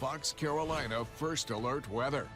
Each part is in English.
Fox Carolina First Alert Weather.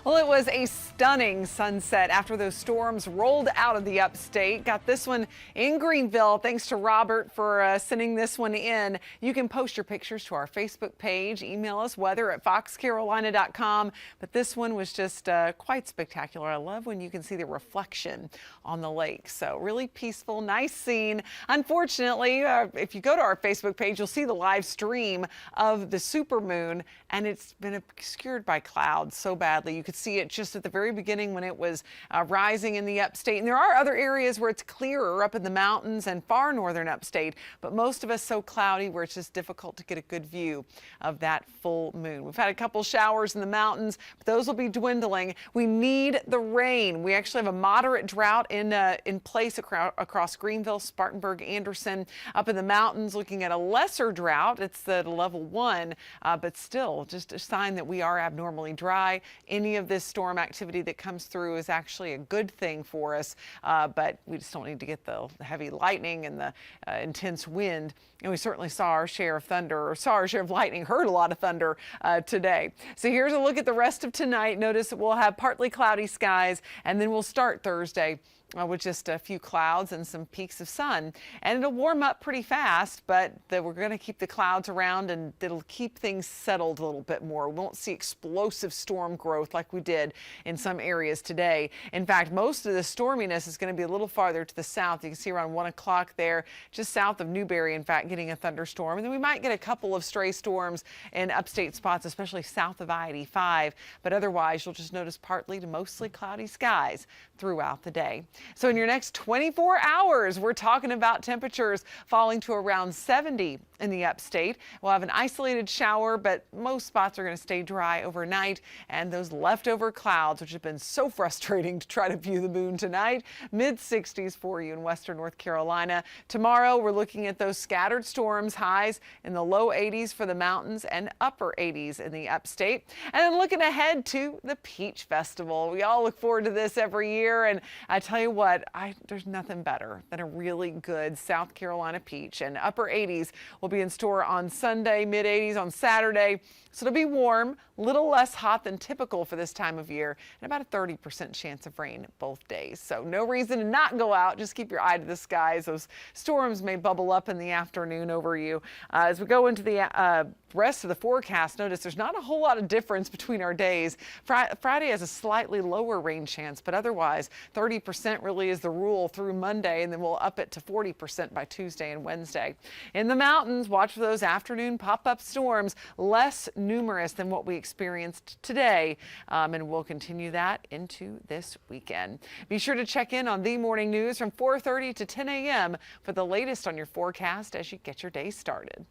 Well, it was a stunning sunset after those storms rolled out of the upstate. Got this one in Greenville. Thanks to Robert for sending this one in. You can post your pictures to our Facebook page. Email us weather@foxcarolina.com. But this one was just quite spectacular. I love when you can see the reflection on the lake. So really peaceful, nice scene. Unfortunately, if you go to our Facebook page, you'll see the live stream of the supermoon, and it's been obscured by clouds so badly. You could see it just at the very beginning when it was rising in the upstate. And there are other areas where it's clearer up in the mountains and far northern upstate, but most of us so cloudy where it's just difficult to get a good view of that full moon. We've had a couple showers in the mountains, but those will be dwindling. We need the rain. We actually have a moderate drought in place across Greenville, Spartanburg, Anderson. Up in the mountains, looking at a lesser drought. It's the level 1, but still just a sign that we are abnormally dry. Any of this storm activity that comes through is actually a good thing for us, but we just don't need to get the heavy lightning and the intense wind. And we certainly saw our share of thunder, or saw our share of lightning, heard a lot of thunder today. So here's a look at the rest of tonight. Notice we'll have partly cloudy skies, and then we'll start Thursday with just a few clouds and some peaks of sun. And it'll warm up pretty fast, but we're going to keep the clouds around, and it'll keep things settled a little bit more. We won't see explosive storm growth like we did in some areas today. In fact, most of the storminess is going to be a little farther to the south. You can see around 1 o'clock there, just south of Newberry, in fact, getting a thunderstorm. And then we might get a couple of stray storms in upstate spots, especially south of I-85. But otherwise, you'll just notice partly to mostly cloudy skies throughout the day. So in your next 24 hours, we're talking about temperatures falling to around 70 in the upstate. We'll have an isolated shower, but most spots are going to stay dry overnight. And those leftover clouds, which have been so frustrating to try to view the moon tonight, mid-60s for you in western North Carolina. Tomorrow, we're looking at those scattered storms, highs in the low 80s for the mountains and upper 80s in the upstate. And then looking ahead to the Peach Festival. We all look forward to this every year, and I tell you what, there's nothing better than a really good South Carolina peach. And upper 80s will be in store on Sunday, mid 80s on Saturday. So it'll be warm, a little less hot than typical for this time of year, and about a 30% chance of rain both days. So no reason to not go out. Just keep your eye to the skies. Those storms may bubble up in the afternoon over you. As we go into the rest of the forecast, notice there's not a whole lot of difference between our days. Friday has a slightly lower rain chance, but otherwise 30% really is the rule through Monday, and then we'll up it to 40% by Tuesday and Wednesday. In the mountains, watch for those afternoon pop-up storms, less numerous than what we experienced today, and we'll continue that into this weekend. Be sure to check in on The Morning News from 4:30 to 10 a.m. for the latest on your forecast as you get your day started.